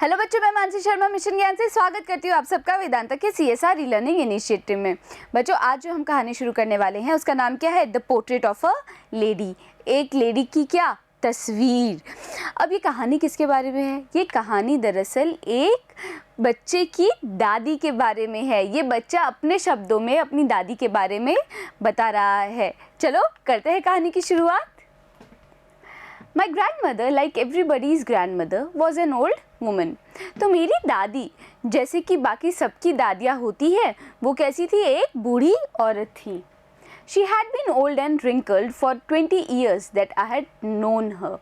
Hello बच्चों, मैं Mansi Sharma mission ज्ञान से स्वागत करती हूँ आप सबका वेदांता के CSR लर्निंग इनिशिएटिव में। बच्चों, आज जो हम कहानी शुरू करने वाले हैं उसका नाम क्या है? The portrait of a lady. एक लेडी की क्या तस्वीर। अब ये कहानी किसके बारे में है? ये कहानी दरअसल एक बच्चे की दादी के बारे में है। ये बच्चा अपने शब्दों में अपनी दादी के बारे में बता रहा है। चलो करते हैं कहानी की शुरुआत। My grandmother, like everybody's grandmother, was an old woman. तो मेरी दादी, जैसे कि बाकी सबकी दादियाँ होती है, वो कैसी थी? एक बूढ़ी औरत थी। She had been old and wrinkled for 20 years that I had known her.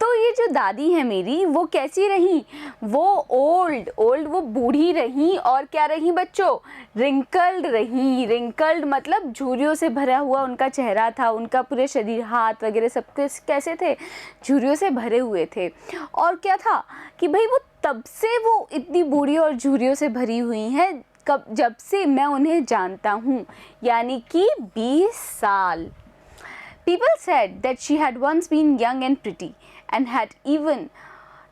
तो ये जो दादी है मेरी, वो कैसी रही? वो ओल्ड वो बूढ़ी रही और क्या रही बच्चों? रिंकल्ड रही। रिंकल्ड मतलब झुर्रियों से भरा हुआ उनका चेहरा था, उनका पूरे शरीर, हाथ वगैरह सब कैसे थे? झुर्रियों से भरे हुए थे। और क्या था कि भाई वो तब से वो इतनी बूढ़ी और झुर्रियों से भरी हुई हैं जब से मैं उन्हें जानता हूँ, यानी कि 20 साल। People said that she had once been young and pretty and had even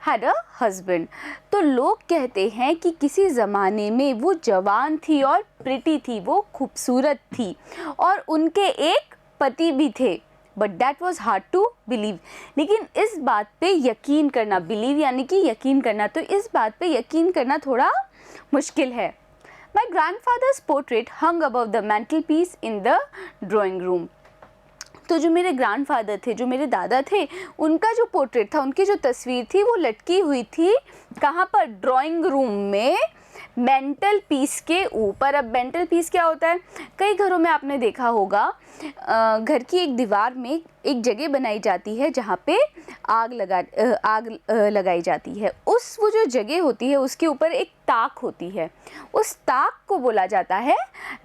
had a husband. तो लोग कहते हैं कि किसी ज़माने में वो जवान थी और प्रिटी थी, वो खूबसूरत थी और उनके एक पति भी थे। But that was hard to believe. लेकिन इस बात पे यकीन करना, believe यानी कि यकीन करना, तो इस बात पे यकीन करना थोड़ा मुश्किल है। My grandfather's portrait hung above the mantelpiece in the drawing room. तो जो मेरे ग्रैंडफादर थे, जो मेरे दादा थे, उनका जो पोर्ट्रेट था, उनकी जो तस्वीर थी, वो लटकी हुई थी कहाँ पर? ड्राइंग रूम में, मेंटल पीस के ऊपर। अब मेंटल पीस क्या होता है? कई घरों में आपने देखा होगा, घर की एक दीवार में एक जगह बनाई जाती है जहाँ पे आग लगाई जाती है। वो जो जगह होती है उसके ऊपर एक ताक होती है, उस ताक को बोला जाता है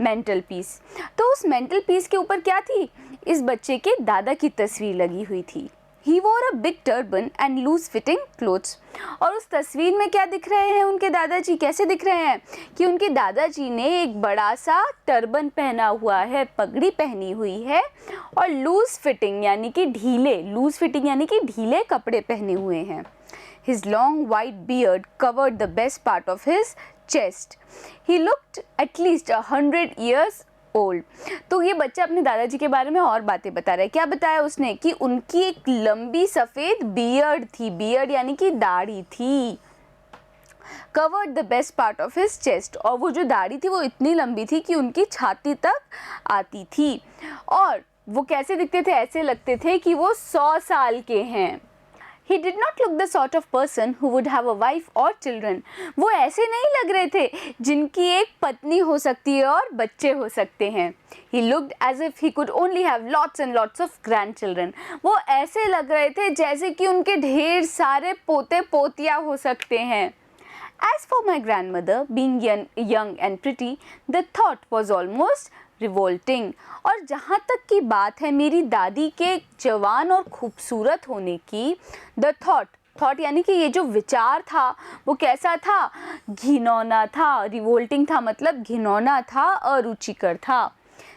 मेंटल पीस। तो उस मेंटल पीस के ऊपर क्या थी? इस बच्चे के दादा की तस्वीर लगी हुई थी। He wore a big turban and loose-fitting clothes. और उस तस्वीर में क्या दिख रहे हैं उनके दादाजी? कैसे दिख रहे हैं कि उनके दादाजी ने एक बड़ा सा टर्बन पहना हुआ है, पगड़ी पहनी हुई है और लूज फिटिंग यानी कि ढीले कपड़े पहने हुए हैं। His long white beard covered the best part of his chest. He looked at least 100 years old. तो ये बच्चा अपने दादाजी के बारे में और बातें बता रहा है। क्या बताया उसने? कि उनकी एक लंबी सफ़ेद बियर्ड थी। बियर्ड यानी कि दाढ़ी थी। Covered the best part of his chest, और वो जो दाढ़ी थी वो इतनी लंबी थी कि उनकी छाती तक आती थी। और वो कैसे दिखते थे? ऐसे लगते थे कि वो 100 साल के हैं। He did not look the sort of person who would have a wife or children. वो ऐसे नहीं लग रहे थे जिनकी एक पत्नी हो सकती है और बच्चे हो सकते हैं। He looked as if he could only have lots and lots of grandchildren. वो ऐसे लग रहे थे जैसे कि उनके ढेर सारे पोते पोतियाँ हो सकते हैं। As for my grandmother, being young and pretty, the thought was almost revolting. और जहाँ तक की बात है मेरी दादी के जवान और खूबसूरत होने की, द थॉट यानी कि ये जो विचार था वो कैसा था? घिनौना था। रिवोल्टिंग था मतलब घिनौना था, अरुचिकर था।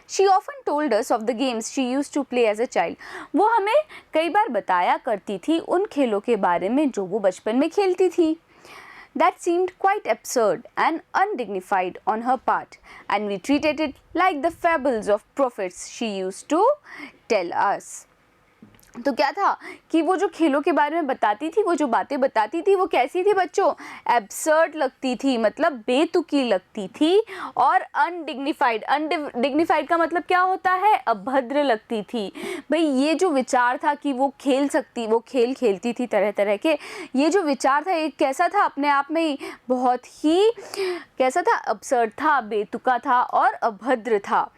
She often told us of the games she used to play as a child. वो हमें कई बार बताया करती थी उन खेलों के बारे में जो वो बचपन में खेलती थी। That seemed quite absurd and undignified on her part, and we treated it like the fables of prophets she used to tell us. तो क्या था कि वो जो खेलों के बारे में बताती थी, वो जो बातें बताती थी, वो कैसी थी बच्चों? एब्सर्ड लगती थी, मतलब बेतुकी लगती थी, और अनडिग्निफाइड का मतलब क्या होता है? अभद्र लगती थी। भाई ये जो विचार था कि वो खेल खेलती थी तरह तरह के, ये जो विचार था ये कैसा था? अपने आप में ही बहुत ही कैसा था? अब्सर्ड था, बेतुका था और अभद्र था।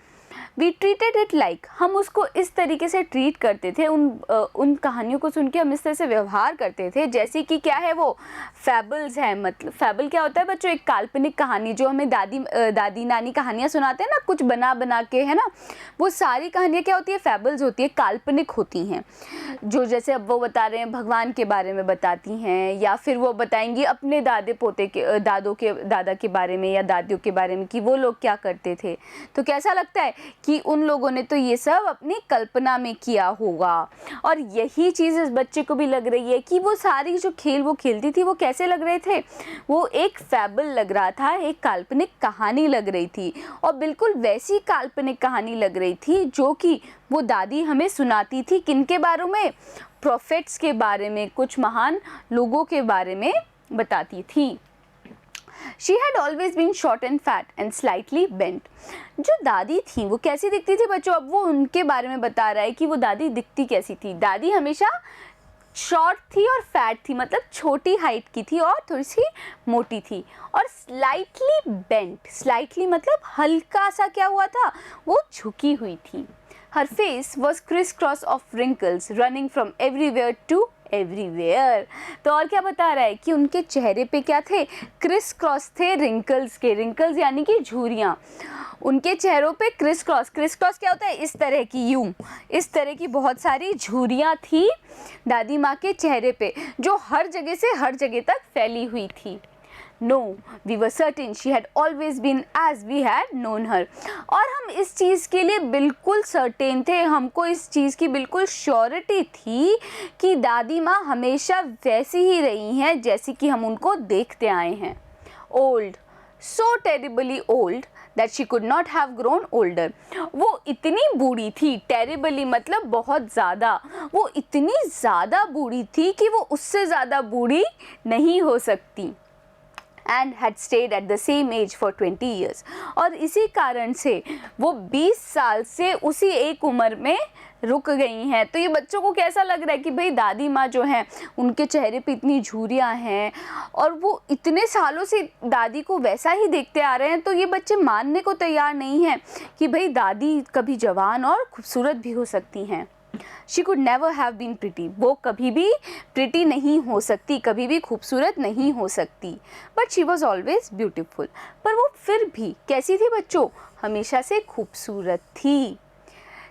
वी ट्रीटेड इट लाइक, हम उसको इस तरीके से ट्रीट करते थे, उन कहानियों को सुन के हम इस तरह से व्यवहार करते थे जैसे कि क्या है वो? फैबल्स है। मतलब फैबल क्या होता है बच्चों? एक काल्पनिक कहानी जो हमें दादी नानी कहानियाँ सुनाते हैं ना, कुछ बना के, है ना, वो सारी कहानियाँ क्या होती है? फैबल्स होती है, काल्पनिक होती हैं। जो जैसे अब वो बता रहे हैं भगवान के बारे में बताती हैं, या फिर वो बताएंगी अपने दादा के बारे में या दादियों के बारे में कि वो लोग क्या करते थे। तो कैसा लगता है कि उन लोगों ने तो ये सब अपनी कल्पना में किया होगा। और यही चीज़ इस बच्चे को भी लग रही है कि वो सारी जो खेल वो खेलती थी वो कैसे लग रहे थे, वो एक फैबल लग रहा था, एक काल्पनिक कहानी लग रही थी। और बिल्कुल वैसी काल्पनिक कहानी लग रही थी जो कि वो दादी हमें सुनाती थी। किनके बारे में? प्रोफेट्स के बारे में, कुछ महान लोगों के बारे में बताती थी। She had always been short and fat and slightly bent. जो दादी थी वो कैसी दिखती थी बच्चों? अब वो उनके बारे में बता रहा है कि वो दादी दिखती कैसी थी। दादी हमेशा शॉर्ट थी और फैट थी, मतलब छोटी हाइट की थी और थोड़ी सी मोटी थी, और स्लाइटली बेंट, स्लाइटली मतलब हल्का सा क्या हुआ था, वो झुकी हुई थी। Her face was crisscross of wrinkles running from everywhere to everywhere. तो और क्या बता रहा है कि उनके चेहरे पे क्या थे? क्रिस क्रॉस थे रिंकल्स के। रिंकल्स यानी कि झुर्रियाँ। उनके चेहरों पे क्रिस क्रॉस, क्रिस क्रॉस क्या होता है? इस तरह की, यूं इस तरह की बहुत सारी झुर्रियाँ थी दादी माँ के चेहरे पे, जो हर जगह से हर जगह तक फैली हुई थी। No, we were certain she had always been as we had known her. और हम इस चीज़ के लिए बिल्कुल सर्टेन थे, हमको इस चीज़ की बिल्कुल श्योरिटी थी कि दादी माँ हमेशा वैसी ही रही हैं जैसी कि हम उनको देखते आए हैं। Old, so terribly old that she could not have grown older. वो इतनी बूढ़ी थी, terribly मतलब बहुत ज़्यादा, वो इतनी ज़्यादा बूढ़ी थी कि वो उससे ज़्यादा बूढ़ी नहीं हो सकती। And had stayed at the same age for 20 years. और इसी कारण से वो 20 साल से उसी एक उम्र में रुक गई हैं। तो ये बच्चों को कैसा लग रहा है कि भाई दादी माँ जो हैं उनके चेहरे पे इतनी झुर्रियाँ हैं और वो इतने सालों से दादी को वैसा ही देखते आ रहे हैं। तो ये बच्चे मानने को तैयार नहीं हैं कि भाई दादी कभी जवान और खूबसूरत भी हो सकती हैं। She could never have been pretty. वो कभी भी प्रिटी नहीं हो सकती, कभी भी खूबसूरत नहीं हो सकती। But she was always beautiful. पर वो फिर भी कैसी थी बच्चों? हमेशा से खूबसूरत थी।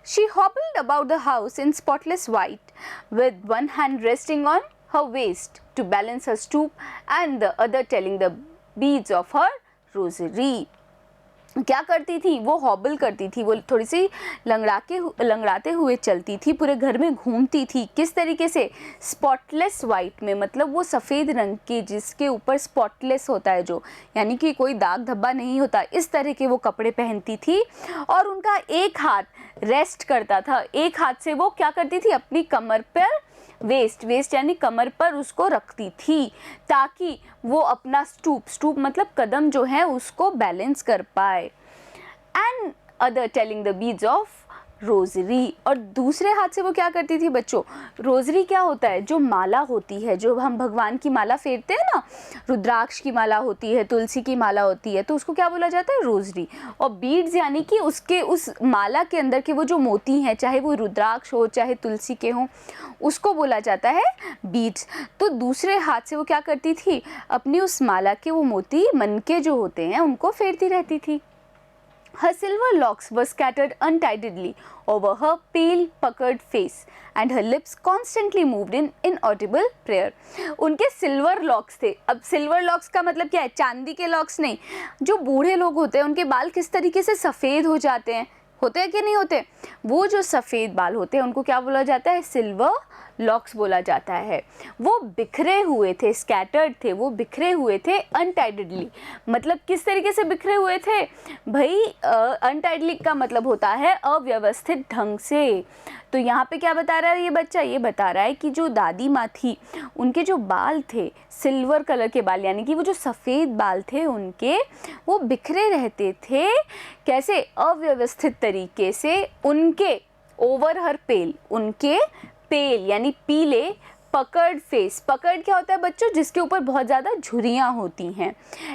She hobbled about the house in spotless white, with one hand resting on her waist to balance her stoop and the other telling the beads of her rosary. क्या करती थी? वो हॉबल करती थी, वो थोड़ी सी लंगड़ाते हुए चलती थी, पूरे घर में घूमती थी। किस तरीके से? स्पॉटलेस वाइट में, मतलब वो सफ़ेद रंग के जिसके ऊपर स्पॉटलेस होता है जो, यानी कि कोई दाग धब्बा नहीं होता, इस तरह के वो कपड़े पहनती थी। और उनका एक हाथ रेस्ट करता था, एक हाथ से वो क्या करती थी? अपनी कमर पर वेस्ट यानी कमर पर उसको रखती थी ताकि वो अपना स्टूप मतलब कदम जो है उसको बैलेंस कर पाए। And other telling the beads of rosary, और दूसरे हाथ से वो क्या करती थी बच्चों? रोजरी क्या होता है? जो माला होती है, जो हम भगवान की माला फेरते हैं ना, रुद्राक्ष की माला होती है, तुलसी की माला होती है, तो उसको क्या बोला जाता है? रोजरी। और बीड्स यानी कि उसके उस माला के अंदर के वो जो मोती हैं, चाहे वो रुद्राक्ष हो चाहे तुलसी के हों, उसको बोला जाता है बीड्स। तो दूसरे हाथ से वो क्या करती थी? अपनी उस माला के वो मोती मनके जो होते हैं उनको फेरती रहती थी। Her silver locks were scattered untidily over her pale, puckered face, and her lips constantly moved in inaudible prayer. उनके सिल्वर लॉक्स थे। अब सिल्वर लॉक्स का मतलब क्या है? चांदी के लॉक्स नहीं। जो बूढ़े लोग होते हैं उनके बाल किस तरीके से सफ़ेद हो जाते हैं, होते हैं कि नहीं होते? वो जो सफ़ेद बाल होते हैं उनको क्या बोला जाता है? सिल्वर लॉक्स बोला जाता है। वो बिखरे हुए थे, स्कैटर्ड थे, वो बिखरे हुए थे अनटाइडली। मतलब किस तरीके से बिखरे हुए थे भाई? अनटाइडली का मतलब होता है अव्यवस्थित ढंग से। तो यहाँ पे क्या बता रहा है ये बच्चा? ये बता रहा है कि जो दादी माँ थी उनके जो बाल थे सिल्वर कलर के बाल, यानी कि वो जो सफ़ेद बाल थे उनके, वो बिखरे रहते थे। कैसे? अव्यवस्थित तरीके से। उनके ओवर हर पेल, उनके पेल यानी पीले, पकड़ फेस, पकड़ क्या होता है बच्चों? जिसके ऊपर बहुत ज़्यादा झुर्रियाँ होती हैं,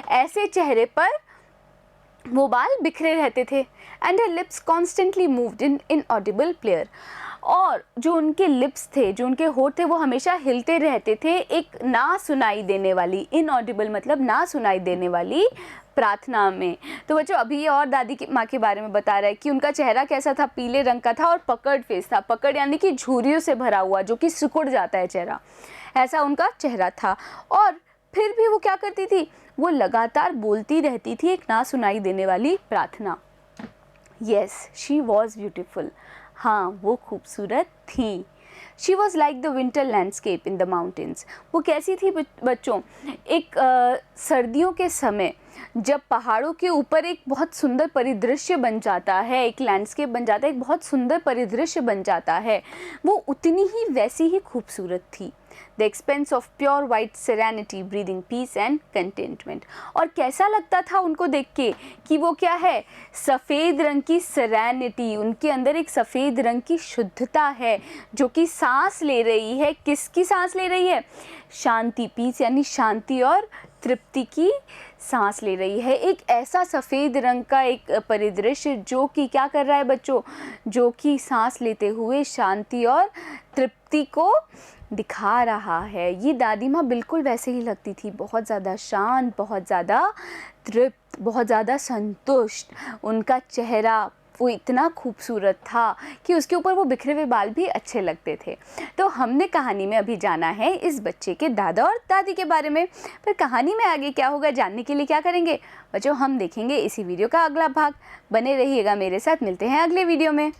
ऐसे चेहरे पर वो बाल बिखरे रहते थे। And her lips constantly moved in inaudible player, और जो उनके लिप्स थे, जो उनके होठ थे, वो हमेशा हिलते रहते थे एक ना सुनाई देने वाली, इनऑडिबल मतलब ना सुनाई देने वाली प्रार्थना में। तो बच्चों अभी ये और दादी की माँ के बारे में बता रहा है कि उनका चेहरा कैसा था? पीले रंग का था और पकड़ फेस था। पकड़ यानी कि झुर्रियों से भरा हुआ, जो कि सिकुड़ जाता है चेहरा, ऐसा उनका चेहरा था। और फिर भी वो क्या करती थी? वो लगातार बोलती रहती थी एक ना सुनाई देने वाली प्रार्थना। Yes, she was beautiful. हाँ, वो खूबसूरत थी। She was like the winter landscape in the mountains. वो कैसी थी बच्चों? एक सर्दियों के समय जब पहाड़ों के ऊपर एक बहुत सुंदर परिदृश्य बन जाता है, एक लैंडस्केप बन जाता है, एक बहुत सुंदर परिदृश्य बन जाता है, वो उतनी ही वैसी ही खूबसूरत थी। The expanse of pure white serenity breathing peace and contentment. और कैसा लगता था उनको देख के कि वो क्या है? सफ़ेद रंग की सेरेनिटी, उनके अंदर एक सफ़ेद रंग की शुद्धता है जो कि सांस ले रही है। किसकी सांस ले रही है? शांति, पीस यानी शांति और तृप्ति की सांस ले रही है। एक ऐसा सफ़ेद रंग का एक परिदृश्य जो कि क्या कर रहा है बच्चों? जो कि सांस लेते हुए शांति और तृप्ति को दिखा रहा है। ये दादी माँ बिल्कुल वैसे ही लगती थी, बहुत ज़्यादा शांत, बहुत ज़्यादा तृप्त, बहुत ज़्यादा संतुष्ट। उनका चेहरा वो इतना खूबसूरत था कि उसके ऊपर वो बिखरे हुए बाल भी अच्छे लगते थे। तो हमने कहानी में अभी जाना है इस बच्चे के दादा और दादी के बारे में, पर कहानी में आगे क्या होगा जानने के लिए क्या करेंगे बच्चों? हम देखेंगे इसी वीडियो का अगला भाग। बने रहिएगा मेरे साथ, मिलते हैं अगले वीडियो में।